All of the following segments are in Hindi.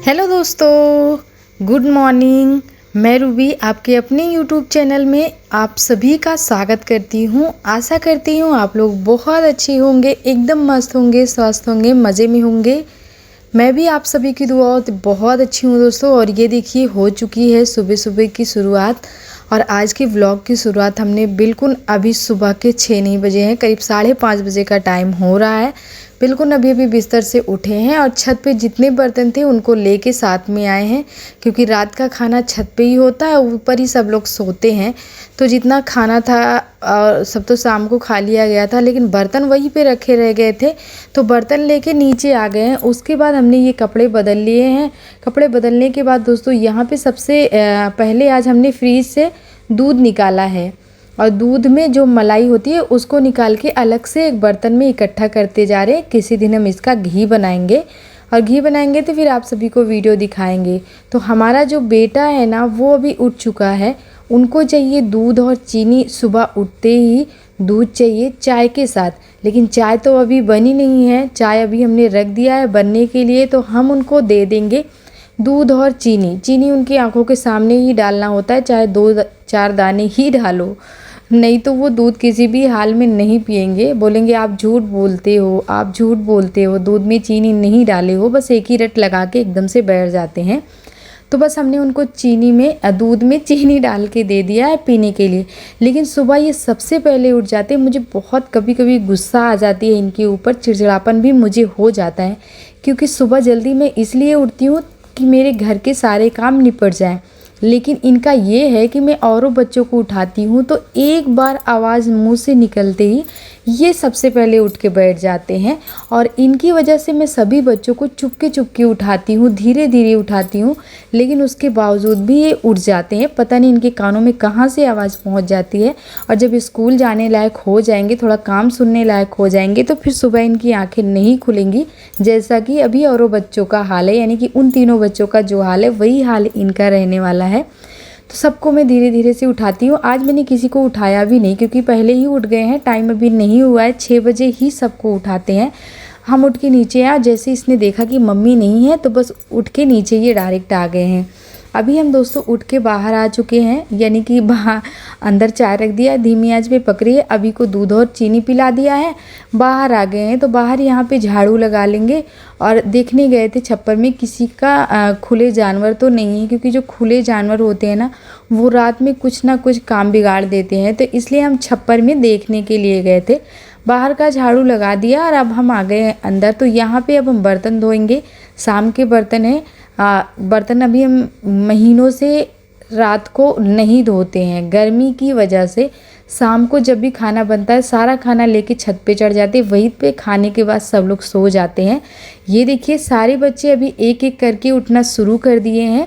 हेलो दोस्तों, गुड मॉर्निंग। मैं रूबी आपके अपने यूट्यूब चैनल में आप सभी का स्वागत करती हूँ। आशा करती हूँ आप लोग बहुत अच्छे होंगे, एकदम मस्त होंगे, स्वस्थ होंगे, मज़े में होंगे। मैं भी आप सभी की दुआओं से बहुत अच्छी हूँ दोस्तों। और ये देखिए हो चुकी है सुबह सुबह की शुरुआत। और आज की व्लॉग की शुरुआत हमने बिल्कुल अभी सुबह के 6 नहीं बजे हैं, करीब 5:30 बजे का टाइम हो रहा है। बिल्कुल अभी अभी बिस्तर से उठे हैं और छत पे जितने बर्तन थे उनको लेके साथ में आए हैं, क्योंकि रात का खाना छत पे ही होता है, ऊपर ही सब लोग सोते हैं। तो जितना खाना था और सब तो शाम को खा लिया गया था, लेकिन बर्तन वहीं पे रखे रह गए थे, तो बर्तन लेके नीचे आ गए हैं। उसके बाद हमने ये कपड़े बदल लिए हैं। कपड़े बदलने के बाद दोस्तों यहाँ पे सबसे पहले आज हमने फ्रीज से दूध निकाला है, और दूध में जो मलाई होती है उसको निकाल के अलग से एक बर्तन में इकट्ठा करते जा रहे हैं। किसी दिन हम इसका घी बनाएंगे, और घी बनाएंगे तो फिर आप सभी को वीडियो दिखाएंगे। तो हमारा जो बेटा है ना, वो अभी उठ चुका है। उनको चाहिए दूध और चीनी, सुबह उठते ही दूध चाहिए चाय के साथ। लेकिन चाय तो अभी बनी नहीं है, चाय अभी हमने रख दिया है बनने के लिए, तो हम उनको दे देंगे दूध और चीनी। चीनी उनकी आंखों के सामने ही डालना होता है, चाहे 2-4 दाने ही डालो, नहीं तो वो दूध किसी भी हाल में नहीं पिएंगे। बोलेंगे आप झूठ बोलते हो, आप झूठ बोलते हो, दूध में चीनी नहीं डाले हो। बस एक ही रट लगा के एकदम से बैठ जाते हैं। तो बस हमने उनको दूध में चीनी डाल के दे दिया है पीने के लिए। लेकिन सुबह ये सबसे पहले उठ जाते हैं। मुझे बहुत कभी कभी गुस्सा आ जाती है इनके ऊपर, चिड़चिड़ापन भी मुझे हो जाता है, क्योंकि सुबह जल्दी मैं इसलिए उठती हूँ कि मेरे घर के सारे काम निपट जाएं। लेकिन इनका ये है कि मैं औरों बच्चों को उठाती हूँ तो एक बार आवाज़ मुंह से निकलते ही ये सबसे पहले उठ के बैठ जाते हैं। और इनकी वजह से मैं सभी बच्चों को चुपके चुपके उठाती हूँ, धीरे धीरे उठाती हूँ, लेकिन उसके बावजूद भी ये उठ जाते हैं। पता नहीं इनके कानों में कहाँ से आवाज़ पहुँच जाती है। और जब स्कूल जाने लायक हो जाएंगे, थोड़ा काम सुनने लायक हो जाएंगे, तो फिर सुबह इनकी आँखें नहीं खुलेंगी, जैसा कि अभी औरों बच्चों का हाल है। यानी कि उन तीनों बच्चों का जो हाल है वही हाल इनका रहने वाला है। तो सबको मैं धीरे धीरे से उठाती हूँ। आज मैंने किसी को उठाया भी नहीं, क्योंकि पहले ही उठ गए हैं, टाइम अभी नहीं हुआ है। 6 बजे ही सबको उठाते हैं। हम उठ के नीचे आए, जैसे इसने देखा कि मम्मी नहीं है तो बस उठ के नीचे ये डायरेक्ट आ गए हैं। अभी हम दोस्तों उठ के बाहर आ चुके हैं, यानी कि बाहर अंदर चाय रख दिया है, धीमी आंच पे पकड़ी है, अभी को दूध और चीनी पिला दिया है, बाहर आ गए हैं। तो बाहर यहाँ पे झाड़ू लगा लेंगे। और देखने गए थे छप्पर में किसी का खुले जानवर तो नहीं है, क्योंकि जो खुले जानवर होते हैं ना, वो रात में कुछ ना कुछ काम बिगाड़ देते हैं। तो इसलिए हम छप्पर में देखने के लिए गए थे। बाहर का झाड़ू लगा दिया और अब हम आ गए हैं अंदर। तो यहाँ पे अब हम बर्तन धोएंगे, शाम के बर्तन हैं। बर्तन अभी हम महीनों से रात को नहीं धोते हैं, गर्मी की वजह से। शाम को जब भी खाना बनता है, सारा खाना लेके छत पे चढ़ जाते हैं, वहीं पे खाने के बाद सब लोग सो जाते हैं। ये देखिए सारे बच्चे अभी एक एक करके उठना शुरू कर दिए हैं।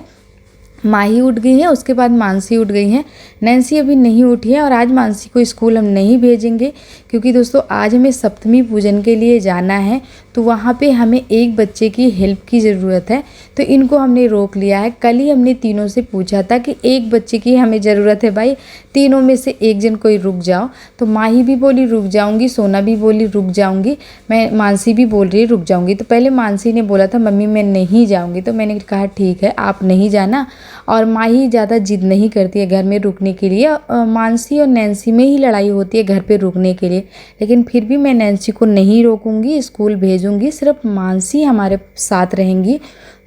माही उठ गई है, उसके बाद मानसी उठ गई हैं, नैन्सी अभी नहीं उठी है। और आज मानसी को स्कूल हम नहीं भेजेंगे, क्योंकि दोस्तों आज हमें सप्तमी पूजन के लिए जाना है, तो वहाँ पे हमें एक बच्चे की हेल्प की ज़रूरत है। तो इनको हमने रोक लिया है। कल ही हमने तीनों से पूछा था कि एक बच्चे की हमें ज़रूरत है भाई, तीनों में से एक जन कोई रुक जाओ। तो माही भी बोली रुक जाऊँगी, सोना भी बोली रुक जाऊँगी, मानसी भी बोल रही है रुक जाऊँगी। तो पहले मानसी ने बोला था मम्मी मैं नहीं जाऊँगी, तो मैंने कहा ठीक है आप नहीं जाना। और माही ज़्यादा जिद नहीं करती है घर में रुकने के लिए। मानसी और नैन्सी में ही लड़ाई होती है घर पे रुकने के लिए, लेकिन फिर भी मैं नैन्सी को नहीं रोकूंगी, स्कूल भेजूंगी, सिर्फ मानसी हमारे साथ रहेंगी।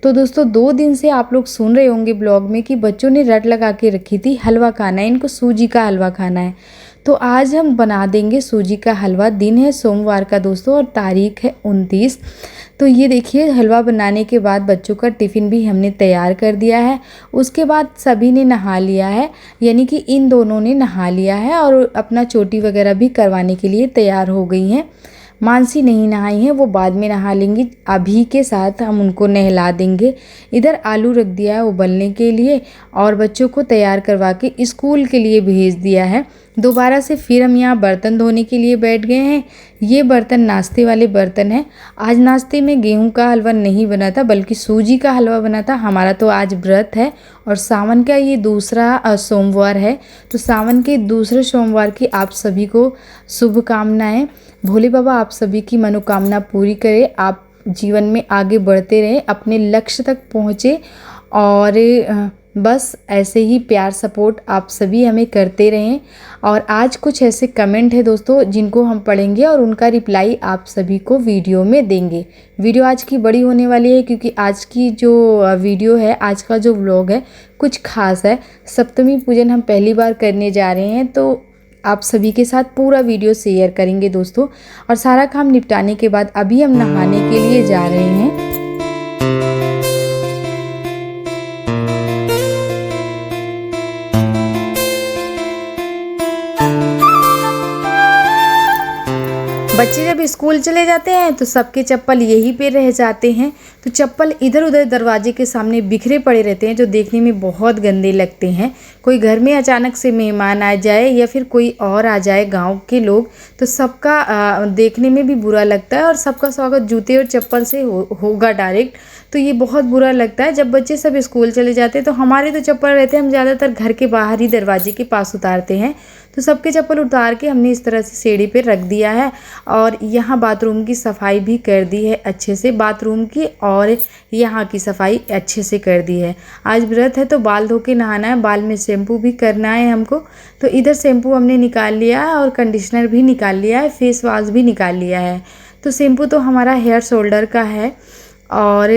तो दोस्तों 2 दिन से आप लोग सुन रहे होंगे ब्लॉग में कि बच्चों ने रट लगा के रखी थी हलवा खाना है, इनको सूजी का हलवा खाना है। तो आज हम बना देंगे सूजी का हलवा। दिन है सोमवार का दोस्तों, और तारीख है 29। तो ये देखिए हलवा बनाने के बाद बच्चों का टिफ़िन भी हमने तैयार कर दिया है। उसके बाद सभी ने नहा लिया है, यानी कि इन दोनों ने नहा लिया है और अपना चोटी वगैरह भी करवाने के लिए तैयार हो गई हैं। मानसी नहीं नहाई हैं, वो बाद में नहा लेंगी। अभी के साथ हम उनको नहला देंगे। इधर आलू रख दिया है उबलने के लिए, और बच्चों को तैयार करवा के स्कूल के लिए भेज दिया है। दोबारा से फिर हम यहाँ बर्तन धोने के लिए बैठ गए हैं। ये बर्तन नाश्ते वाले बर्तन हैं। आज नाश्ते में गेहूं का हलवा नहीं बना था, बल्कि सूजी का हलवा बना था। हमारा तो आज व्रत है और सावन का ये दूसरा सोमवार है। तो सावन के दूसरे सोमवार की आप सभी को शुभकामनाएं। भोले बाबा आप सभी की मनोकामना पूरी करे। आप जीवन में आगे बढ़ते रहें, अपने लक्ष्य तक पहुँचे और बस ऐसे ही प्यार सपोर्ट आप सभी हमें करते रहें। और आज कुछ ऐसे कमेंट है दोस्तों जिनको हम पढ़ेंगे और उनका रिप्लाई आप सभी को वीडियो में देंगे। वीडियो आज की बड़ी होने वाली है क्योंकि आज की जो वीडियो है, आज का जो व्लॉग है कुछ खास है। सप्तमी पूजन हम पहली बार करने जा रहे हैं, तो आप सभी के साथ पूरा वीडियो शेयर करेंगे दोस्तों। और सारा काम निपटाने के बाद अभी हम नहाने के लिए जा रहे हैं। बच्चे जब स्कूल चले जाते हैं तो सबके चप्पल यहीं पे रह जाते हैं, तो चप्पल इधर उधर दरवाजे के सामने बिखरे पड़े रहते हैं जो देखने में बहुत गंदे लगते हैं। कोई घर में अचानक से मेहमान आ जाए या फिर कोई और आ जाए गांव के लोग, तो सबका देखने में भी बुरा लगता है और सबका स्वागत जूते और चप्पल से होगा डायरेक्ट। तो ये बहुत बुरा लगता है जब बच्चे सब स्कूल चले जाते हैं। तो हमारे तो चप्पल रहते हैं, हम ज़्यादातर घर के बाहर ही दरवाजे के पास उतारते हैं। तो सबके चप्पल उतार के हमने इस तरह से सीढ़ी पे रख दिया है और यहाँ बाथरूम की सफाई भी कर दी है अच्छे से, बाथरूम की और यहाँ की सफाई अच्छे से कर दी है। आज व्रत है तो बाल धो के नहाना है, बाल में शैम्पू भी करना है हमको। तो इधर शैम्पू हमने निकाल लिया है और कंडीशनर भी निकाल लिया है, फेस वॉश भी निकाल लिया है। तो शैम्पू तो हमारा हेयर शोल्डर का है और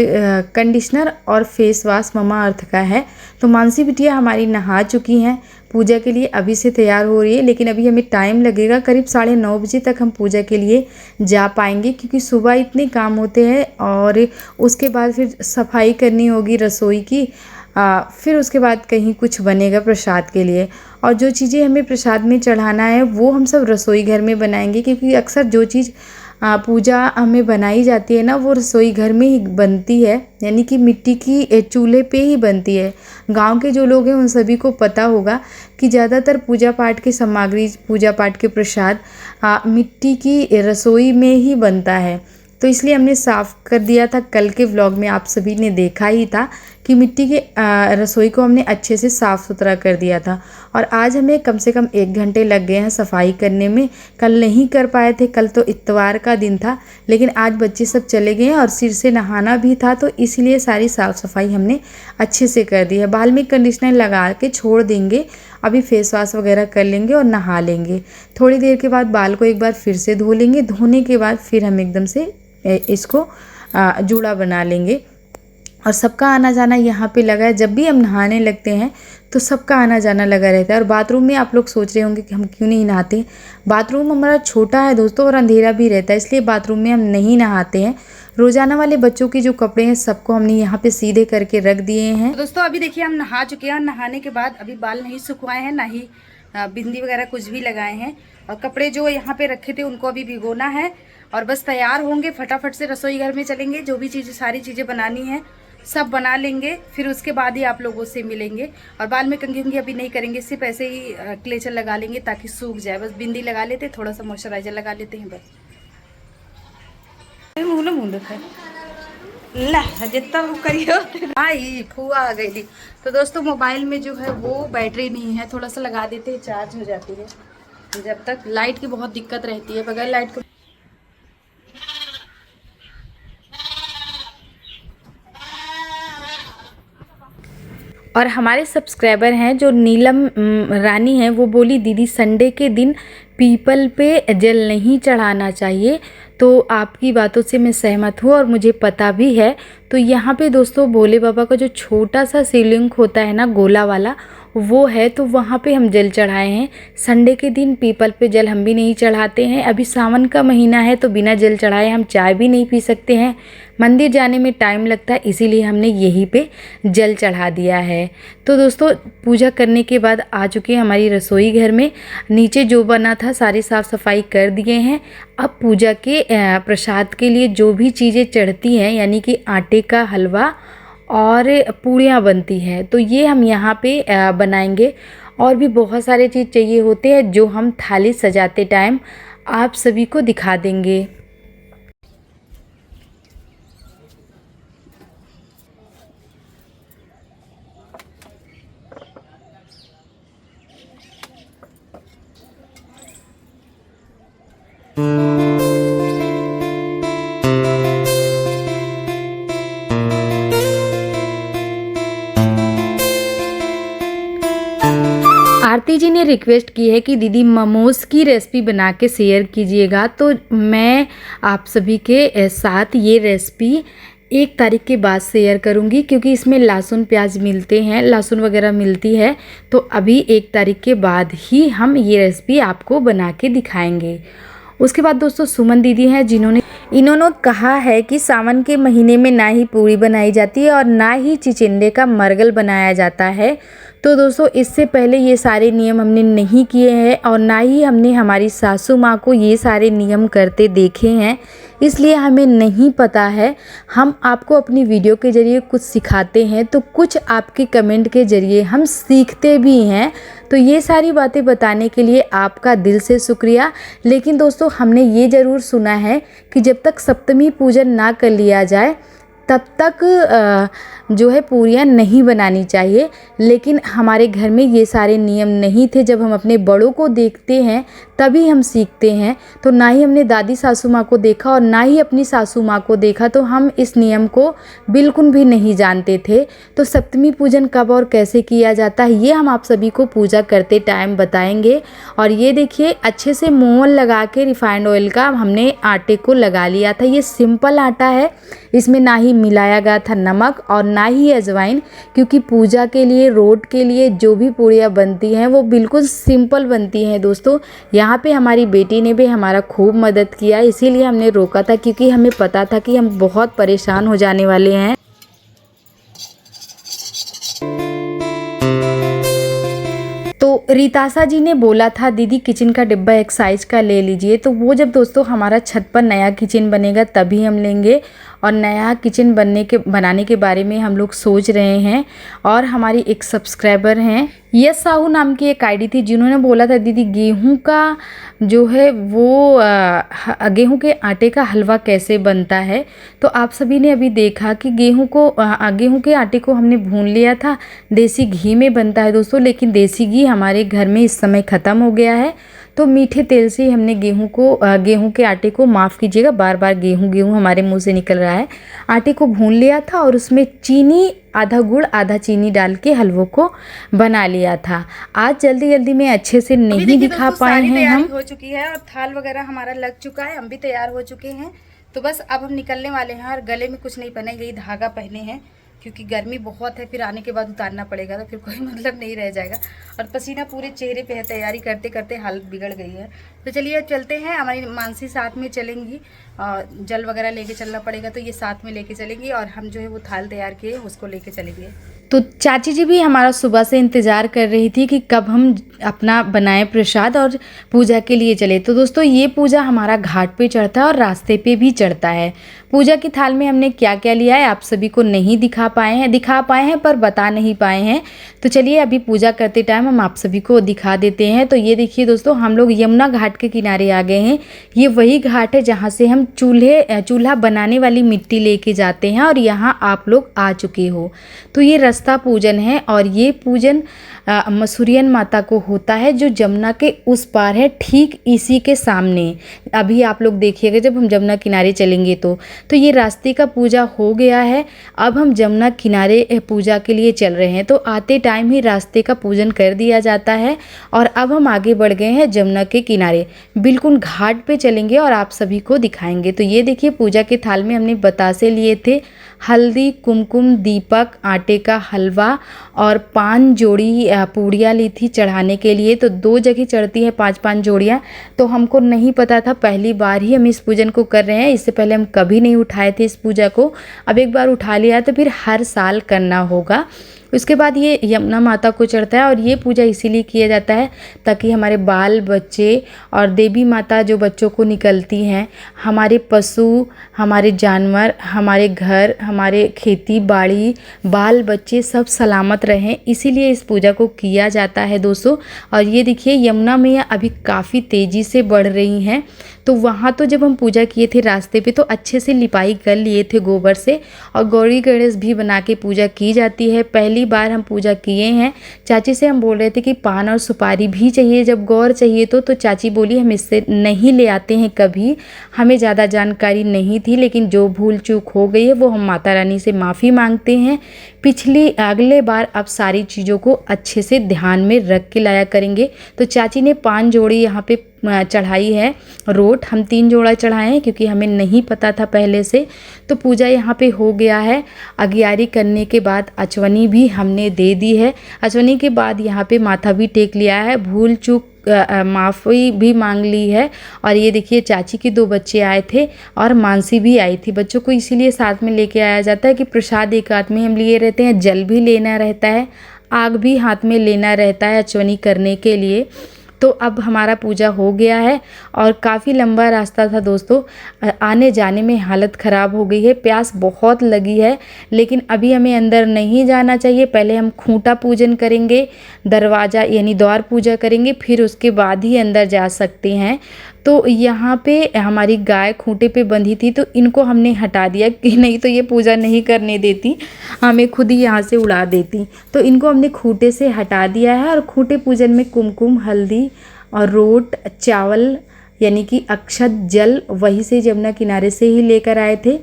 कंडीशनर और फेस वॉश ममा अर्थ का है। तो मानसी बिटिया हमारी नहा चुकी हैं, पूजा के लिए अभी से तैयार हो रही है, लेकिन अभी हमें टाइम लगेगा, करीब 9:30 बजे तक हम पूजा के लिए जा पाएंगे क्योंकि सुबह इतने काम होते हैं और उसके बाद फिर सफाई करनी होगी रसोई की। फिर उसके बाद कहीं कुछ बनेगा प्रसाद के लिए, और जो चीज़ें हमें प्रसाद में चढ़ाना है वो हम सब रसोई घर में बनाएंगे क्योंकि अक्सर जो चीज़ पूजा हमें बनाई जाती है ना वो रसोई घर में ही बनती है, यानी कि मिट्टी की चूल्हे पे ही बनती है। गांव के जो लोग हैं उन सभी को पता होगा कि ज़्यादातर पूजा पाठ की सामग्री, पूजा पाठ के प्रसाद मिट्टी की रसोई में ही बनता है। तो इसलिए हमने साफ़ कर दिया था, कल के व्लॉग में आप सभी ने देखा ही था कि मिट्टी के रसोई को हमने अच्छे से साफ़ सुथरा कर दिया था। और आज हमें कम से कम 1 घंटे लग गए हैं सफाई करने में। कल नहीं कर पाए थे, कल तो इतवार का दिन था, लेकिन आज बच्चे सब चले गए हैं और सिर से नहाना भी था, तो इसलिए सारी साफ़ सफाई हमने अच्छे से कर दी है। बाल में कंडीशनर लगा के छोड़ देंगे, अभी फेस वॉश वगैरह कर लेंगे और नहा लेंगे। थोड़ी देर के बाद बाल को एक बार फिर से धो लेंगे, धोने के बाद फिर हम एकदम से इसको जूड़ा बना लेंगे। और सबका आना जाना यहाँ पे लगा है, जब भी हम नहाने लगते हैं तो सबका आना जाना लगा रहता है। और बाथरूम में आप लोग सोच रहे होंगे कि हम क्यों नहीं नहाते। बाथरूम हमारा छोटा है दोस्तों और अंधेरा भी रहता है, इसलिए बाथरूम में हम नहीं नहाते हैं। रोजाना वाले बच्चों के जो कपड़े हैं सबको हमने यहाँ पे सीधे करके रख दिए हैं। तो दोस्तों अभी देखिए हम नहा चुके हैं, नहाने के बाद अभी बाल नहीं सुखवाए हैं, ना ही बिंदी वगैरह कुछ भी लगाए हैं। और कपड़े जो यहाँ पे रखे थे उनको अभी भिगोना है और बस तैयार होंगे, फटाफट से रसोई घर में चलेंगे। जो भी चीज़ें, सारी चीज़ें बनानी है सब बना लेंगे, फिर उसके बाद ही आप लोगों से मिलेंगे। और बाल में कंघी उंघी अभी नहीं करेंगे, सिर्फ ऐसे ही क्लेचर लगा लेंगे ताकि सूख जाए। बस बिंदी लगा लेते, थोड़ा सा मॉइस्चराइजर लगा लेते हैं बस। जितना करियो आई फुआ आ गई। तो दोस्तों मोबाइल में जो है वो बैटरी नहीं है, थोड़ा सा लगा देते हैं, चार्ज हो जाती है। जब तक लाइट की बहुत दिक्कत रहती है, बगैर लाइट को। और हमारे सब्सक्राइबर हैं जो नीलम रानी हैं, वो बोली दीदी संडे के दिन पीपल पे जल नहीं चढ़ाना चाहिए। तो आपकी बातों से मैं सहमत हूँ और मुझे पता भी है। तो यहाँ पे दोस्तों भोले बाबा का जो छोटा सा शिवलिंग होता है ना, गोला वाला, वो है, तो वहाँ पे हम जल चढ़ाए हैं। संडे के दिन पीपल पे जल हम भी नहीं चढ़ाते हैं। अभी सावन का महीना है तो बिना जल चढ़ाए हम चाय भी नहीं पी सकते हैं, मंदिर जाने में टाइम लगता है, इसीलिए हमने यहीं पे जल चढ़ा दिया है। तो दोस्तों पूजा करने के बाद आ चुके हैं हमारी रसोई घर में। नीचे जो बना था सारी साफ़ सफाई कर दिए हैं। अब पूजा के प्रसाद के लिए जो भी चीज़ें चढ़ती हैं, यानी कि आटे का हलवा और पूड़ियाँ बनती हैं, तो ये हम यहाँ पे बनाएंगे। और भी बहुत सारे चीज़ चाहिए होते हैं जो हम थाली सजाते टाइम आप सभी को दिखा देंगे। जी ने रिक्वेस्ट की है कि दीदी मोमोज़ की रेसिपी बना के शेयर कीजिएगा, तो मैं आप सभी के साथ ये रेसिपी 1 तारीख के बाद शेयर करूँगी, क्योंकि इसमें लहसुन प्याज मिलते हैं, लहसुन वगैरह मिलती है। तो अभी 1 तारीख के बाद ही हम ये रेसिपी आपको बना के दिखाएंगे। उसके बाद दोस्तों सुमन दीदी हैं इन्होंने कहा है कि सावन के महीने में ना ही पूड़ी बनाई जाती है और ना ही चिचिंडे का मरगल बनाया जाता है। तो दोस्तों इससे पहले ये सारे नियम हमने नहीं किए हैं और ना ही हमने हमारी सासू माँ को ये सारे नियम करते देखे हैं, इसलिए हमें नहीं पता है। हम आपको अपनी वीडियो के ज़रिए कुछ सिखाते हैं, तो कुछ आपके कमेंट के ज़रिए हम सीखते भी हैं। तो ये सारी बातें बताने के लिए आपका दिल से शुक्रिया। लेकिन दोस्तों हमने ये ज़रूर सुना है कि जब तक सप्तमी पूजन ना कर लिया जाए तब तक जो है पूरियाँ नहीं बनानी चाहिए। लेकिन हमारे घर में ये सारे नियम नहीं थे। जब हम अपने बड़ों को देखते हैं तभी हम सीखते हैं। तो ना ही हमने दादी सासू माँ को देखा और ना ही अपनी सासू माँ को देखा, तो हम इस नियम को बिल्कुल भी नहीं जानते थे। तो सप्तमी पूजन कब और कैसे किया जाता है ये हम आप सभी को पूजा करते टाइम बताएंगे। और ये देखिए अच्छे से मोहन लगा के रिफाइंड ऑयल का हमने आटे को लगा लिया था। ये सिंपल आटा है, इसमें ना ही मिलाया गया था नमक और ना ही अजवाइन, क्योंकि पूजा के लिए रोट के लिए जो भी पूड़ियाँ बनती हैं वो बिल्कुल सिंपल बनती हैं। दोस्तों यहाँ पे हमारी बेटी ने भी हमारा खूब मदद किया, इसीलिए हमने रोका था, क्योंकि हमें पता था कि हम बहुत परेशान हो जाने वाले हैं। तो रितासा जी ने बोला था दीदी किचन का डिब्बा एक साइज का ले लीजिए। तो वो जब दोस्तों हमारा छत पर नया किचन बनेगा तभी हम लेंगे, और नया किचन बनाने के बारे में हम लोग सोच रहे हैं। और हमारी एक सब्सक्राइबर हैं यस साहू नाम की एक आईडी थी, जिन्होंने बोला था दीदी गेहूं का जो है वो गेहूं के आटे का हलवा कैसे बनता है। तो आप सभी ने अभी देखा कि गेहूं के आटे को हमने भून लिया था, देसी घी में बनता है दोस्तों। लेकिन देसी घी हमारे घर में इस समय ख़त्म हो गया है, तो मीठे तेल से ही हमने गेहूं के आटे को, माफ़ कीजिएगा बार बार गेहूं हमारे मुंह से निकल रहा है, आटे को भून लिया था और उसमें चीनी, आधा गुड़ आधा चीनी डाल के हलवों को बना लिया था। आज जल्दी में अच्छे से नहीं दिखा पाए हैं हम। हो चुकी है और थाल वगैरह हमारा लग चुका है, हम भी तैयार हो चुके हैं। तो बस अब हम निकलने वाले हैं। और गले में कुछ नहीं पहने, यही धागा पहने हैं, क्योंकि गर्मी बहुत है, फिर आने के बाद उतारना पड़ेगा, तो फिर कोई मतलब नहीं रह जाएगा। और पसीना पूरे चेहरे पे है, तैयारी करते करते हालत बिगड़ गई है। तो चलिए चलते हैं, हमारी मानसी साथ में चलेंगी और जल वगैरह लेके चलना पड़ेगा, तो ये साथ में लेके चलेंगी और हम जो है वो थाल तैयार किए उसको लेके चलेंगे। तो चाची जी भी हमारा सुबह से इंतज़ार कर रही थी कि कब हम अपना बनाए प्रसाद और पूजा के लिए चले। तो दोस्तों ये पूजा हमारा घाट पे चढ़ता है और रास्ते पे भी चढ़ता है। पूजा की थाल में हमने क्या क्या लिया है आप सभी को नहीं दिखा पाए हैं पर बता नहीं पाए हैं। तो चलिए अभी पूजा करते टाइम हम आप सभी को दिखा देते हैं। तो ये देखिए दोस्तों, हम लोग यमुना घाट के किनारे आ गए हैं। ये वही घाट है जहाँ से हम चूल्हा बनाने वाली मिट्टी लेके जाते हैं, और यहाँ आप लोग आ चुके हो। तो ये रास्ता पूजन है, और ये पूजन मसूरियन माता को होता है जो जमुना के उस पार है, ठीक इसी के सामने। अभी आप लोग देखिएगा जब हम जमुना किनारे चलेंगे तो ये रास्ते का पूजा हो गया है। अब हम जमुना किनारे पूजा के लिए चल रहे हैं, तो आते टाइम ही रास्ते का पूजन कर दिया जाता है। और अब हम आगे बढ़ गए हैं जमुना के किनारे, बिल्कुल घाट पे चलेंगे और आप सभी को दिखाएंगे। तो ये देखिए पूजा के थाल में हमने बतासे लिए थे, हल्दी, कुमकुम, दीपक, आटे का हलवा और 5 जोड़ी पूड़ियाँ ली थी चढ़ाने के लिए। तो 2 जगह चढ़ती है 5-5 जोड़ियाँ। तो हमको नहीं पता था, पहली बार ही हम इस पूजन को कर रहे हैं। इससे पहले हम कभी नहीं उठाए थे इस पूजा को, अब एक बार उठा लिया तो फिर हर साल करना होगा। उसके बाद ये यमुना माता को चढ़ता है, और ये पूजा इसीलिए किया जाता है ताकि हमारे बाल बच्चे और देवी माता जो बच्चों को निकलती हैं, हमारे पशु, हमारे जानवर, हमारे घर, हमारे खेती बाड़ी, बाल बच्चे सब सलामत रहें, इसीलिए इस पूजा को किया जाता है दोस्तों। और ये देखिए यमुना मैया अभी काफ़ी तेज़ी से बढ़ रही हैं। तो वहाँ तो जब हम पूजा किए थे रास्ते पे तो अच्छे से लिपाई कर लिए थे गोबर से, और गौरी गणेश भी बना के पूजा की जाती है। पहली बार हम पूजा किए हैं। चाची से हम बोल रहे थे कि पान और सुपारी भी चाहिए, जब गौर चाहिए तो चाची बोली हम इससे नहीं ले आते हैं कभी, हमें ज़्यादा जानकारी नहीं थी, लेकिन जो भूल चूक हो गई है वो हम माता रानी से माफ़ी मांगते हैं। पिछली अगले बार अब सारी चीज़ों को अच्छे से ध्यान में रख के लाया करेंगे। तो चाची ने 5 जोड़ी यहाँ पे चढ़ाई है रोट, हम 3 जोड़ा चढ़ाए हैं क्योंकि हमें नहीं पता था पहले से। तो पूजा यहाँ पे हो गया है। अगियारी करने के बाद अचवनी भी हमने दे दी है। अचवनी के बाद यहाँ पे माथा भी टेक लिया है, भूल चूक माफ़ी भी मांग ली है। और ये देखिए चाची के 2 बच्चे आए थे और मानसी भी आई थी। बच्चों को इसीलिए साथ में लेके आया जाता है कि प्रसाद एक हाथ में हम लिए रहते हैं, जल भी लेना रहता है, आग भी हाथ में लेना रहता है अचवनी करने के लिए। तो अब हमारा पूजा हो गया है और काफ़ी लंबा रास्ता था दोस्तों, आने जाने में हालत ख़राब हो गई है, प्यास बहुत लगी है। लेकिन अभी हमें अंदर नहीं जाना चाहिए, पहले हम खूंटा पूजन करेंगे, दरवाज़ा यानी द्वार पूजा करेंगे, फिर उसके बाद ही अंदर जा सकते हैं। तो यहाँ पे हमारी गाय खूंटे पे बंधी थी तो इनको हमने हटा दिया कि नहीं तो ये पूजा नहीं करने देती, हमें खुद ही यहाँ से उड़ा देती। तो इनको हमने खूंटे से हटा दिया है और खूंटे पूजन में कुमकुम, हल्दी और रोट, चावल यानी कि अक्षत जल वहीं से जमुना किनारे से ही लेकर आए थे।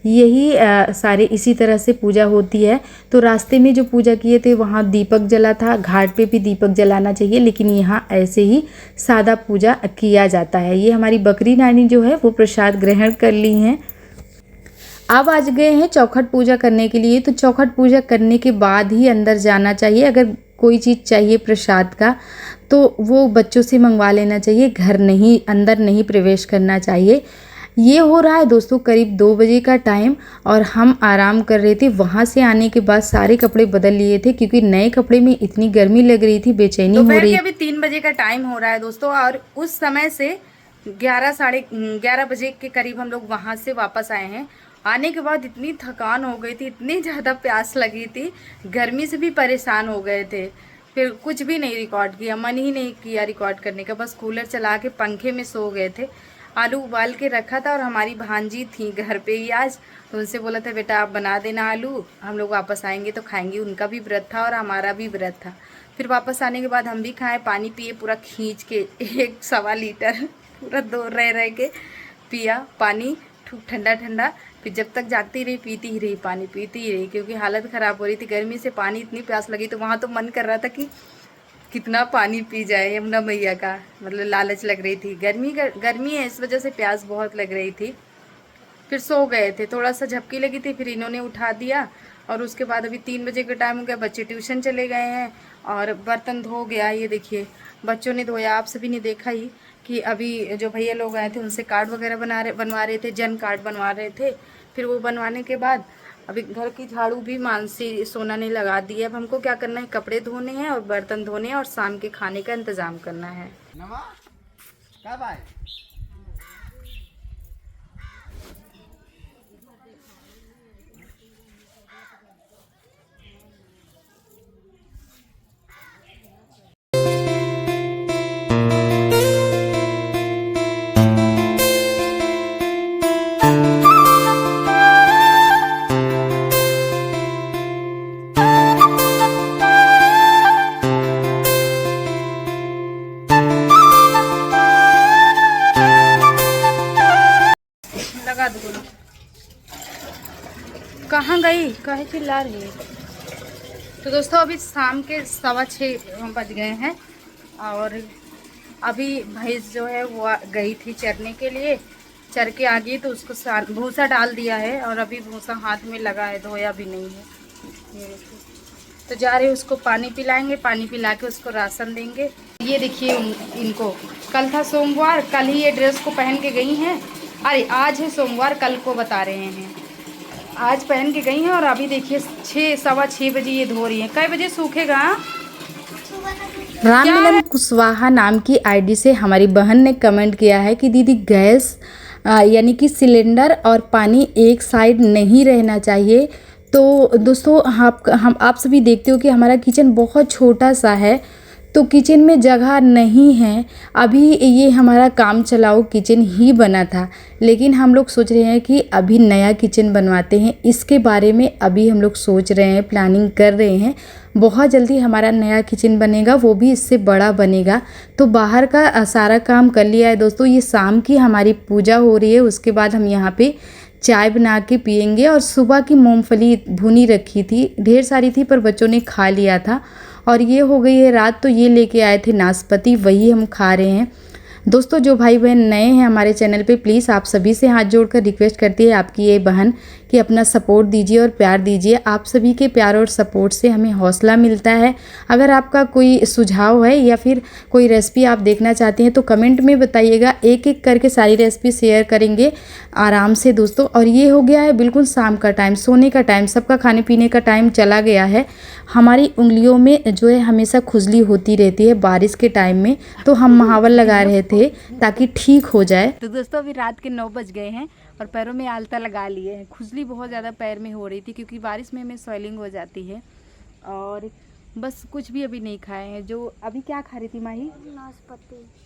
यही सारे इसी तरह से पूजा होती है। तो रास्ते में जो पूजा किए थे वहाँ दीपक जला था, घाट पे भी दीपक जलाना चाहिए, लेकिन यहाँ ऐसे ही सादा पूजा किया जाता है। ये हमारी बकरी नानी जो है वो प्रसाद ग्रहण कर ली हैं। अब आज गए हैं चौखट पूजा करने के लिए। तो चौखट पूजा करने के बाद ही अंदर जाना चाहिए। अगर कोई चीज़ चाहिए प्रसाद का तो वो बच्चों से मंगवा लेना चाहिए, घर नहीं, अंदर नहीं प्रवेश करना चाहिए। ये हो रहा है दोस्तों करीब 2 बजे का टाइम और हम आराम कर रहे थे। वहाँ से आने के बाद सारे कपड़े बदल लिए थे क्योंकि नए कपड़े में इतनी गर्मी लग रही थी, बेचैनी हो रही। अभी 3 बजे का टाइम हो रहा है दोस्तों और उस समय से 11 साढ़े 11 बजे के करीब हम लोग वहाँ से वापस आए हैं। आने के बाद इतनी थकान हो गई थी, इतनी ज़्यादा प्यास लगी थी, गर्मी से भी परेशान हो गए थे। फिर कुछ भी नहीं रिकॉर्ड किया, मन ही नहीं किया रिकॉर्ड करने का, बस कूलर चला के पंखे में सो गए थे। आलू उबाल के रखा था और हमारी भांजी थी घर पे ही आज, तो उनसे बोला था बेटा आप बना देना आलू, हम लोग वापस आएंगे तो खाएंगे। उनका भी व्रत था और हमारा भी व्रत था। फिर वापस आने के बाद हम भी खाए, पानी पिए पूरा खींच के 1-1.25 लीटर पूरा दूर रह के पिया पानी, ठंडा ठंडा। फिर जब तक जागती रही पीती ही रही, पानी पीती ही रही क्योंकि हालत ख़राब हो रही थी गर्मी से। पानी इतनी प्यास लगी तो वहाँ तो मन कर रहा था कि कितना पानी पी जाए, यमुना मैया का मतलब लालच लग रही थी। गर्मी है इस वजह से प्यास बहुत लग रही थी। फिर सो गए थे, थोड़ा सा झपकी लगी थी, फिर इन्होंने उठा दिया और उसके बाद अभी 3 बजे का टाइम हो गया, बच्चे ट्यूशन चले गए हैं और बर्तन धो गया। ये देखिए बच्चों ने धोया। आप सभी ने देखा ही कि अभी जो भैया लोग आए थे उनसे कार्ड वगैरह बनवा रहे थे, जन कार्ड बनवा रहे थे। फिर वो बनवाने के बाद अभी घर की झाड़ू भी मानसी सोना ने लगा दी है। अब हमको क्या करना है, कपड़े धोने हैं और बर्तन धोने हैं और शाम के खाने का इंतज़ाम करना है। लगा दो। कहाँ गई, काहे चिल्ला रही है? तो दोस्तों अभी शाम के 6:15 बज गए हैं और अभी भैंस जो है वो गई थी चरने के लिए, चर के आ गई तो उसको भूसा डाल दिया है और अभी भूसा हाथ में लगा है, धोया भी नहीं है। ये तो जा रहे उसको पानी पिलाएंगे, पानी पिला के उसको राशन देंगे। ये देखिए इनको, कल था सोमवार, कल ही ये ड्रेस को पहन के गई हैं। अरे आज है सोमवार, कल को बता रहे हैं, आज पहन के गई हैं और अभी देखिए 6-6:15 बजे ये धो रही हैं। कई बजे सूखेगा? राममिलन कुशवाहा नाम की आईडी से हमारी बहन ने कमेंट किया है कि दीदी गैस यानी कि सिलेंडर और पानी एक साइड नहीं रहना चाहिए। तो दोस्तों हम आप सभी देखते हो कि हमारा किचन बहुत छोटा सा है, तो किचन में जगह नहीं है। अभी ये हमारा काम चलाओ किचन ही बना था, लेकिन हम लोग सोच रहे हैं कि अभी नया किचन बनवाते हैं। इसके बारे में अभी हम लोग सोच रहे हैं, प्लानिंग कर रहे हैं। बहुत जल्दी हमारा नया किचन बनेगा, वो भी इससे बड़ा बनेगा। तो बाहर का सारा काम कर लिया है दोस्तों। ये शाम की हमारी पूजा हो रही है, उसके बाद हम यहाँ पे चाय बना के पियेंगे। और सुबह की मूंगफली भुनी रखी थी, ढेर सारी थी पर बच्चों ने खा लिया था। और ये हो गई है रात, तो ये लेके आए थे नाशपाती, वही हम खा रहे हैं। दोस्तों जो भाई बहन नए हैं हमारे चैनल पे, प्लीज़ आप सभी से हाथ जोड़कर रिक्वेस्ट करती है आपकी ये बहन कि अपना सपोर्ट दीजिए और प्यार दीजिए। आप सभी के प्यार और सपोर्ट से हमें हौसला मिलता है। अगर आपका कोई सुझाव है या फिर कोई रेसिपी आप देखना चाहते हैं तो कमेंट में बताइएगा, एक एक करके सारी रेसिपी शेयर करेंगे आराम से दोस्तों। और ये हो गया है बिल्कुल शाम का टाइम, सोने का टाइम, सबका खाने पीने का टाइम चला गया है। हमारी उंगलियों में जो है हमेशा खुजली होती रहती है बारिश के टाइम में, तो हम महावर लगा रहे थे ताकि ठीक हो जाए। तो दोस्तों अभी रात के 9 बज गए हैं और पैरों में आलता लगा लिए हैं। खुजली बहुत ज़्यादा पैर में हो रही थी क्योंकि बारिश में हमें स्वेलिंग हो जाती है। और बस कुछ भी अभी नहीं खाए हैं। जो अभी क्या खा रही थी माही?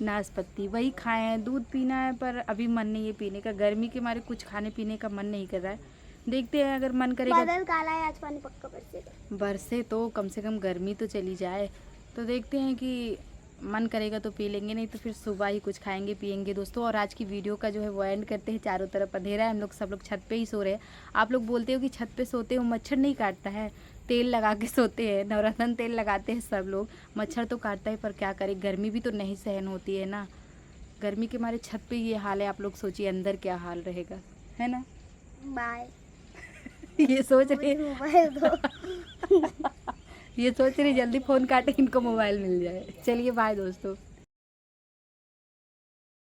नाशपाती वही खाए हैं। दूध पीना है पर अभी मन नहीं है पीने का, गर्मी के मारे कुछ खाने पीने का मन नहीं कर रहा है। देखते हैं अगर मन करेगा। बादल काला है, आज पानी पक्का बरसेगा। बरसे तो कम से कम गर्मी तो चली जाए। तो देखते हैं कि मन करेगा तो पी लेंगे, नहीं तो फिर सुबह ही कुछ खाएंगे पिएंगे दोस्तों। और आज की वीडियो का जो है वो एंड करते हैं। चारों तरफ अंधेरा है, हम लोग सब लोग छत पे ही सो रहे हैं। आप लोग बोलते हो कि छत पे सोते हो मच्छर नहीं काटता है, तेल लगा के सोते हैं, नवरत्न तेल लगाते हैं सब लोग। मच्छर तो काटता है पर क्या करें, गर्मी भी तो नहीं सहन होती है ना। गर्मी के मारे छत पे ये हाल है, आप लोग सोचिए अंदर क्या हाल रहेगा, है ना। बाय। ये सोच रहे मोबाइल दो। ये सोच रहे जल्दी फ़ोन काटे इनको मोबाइल मिल जाए। चलिए बाय दोस्तों।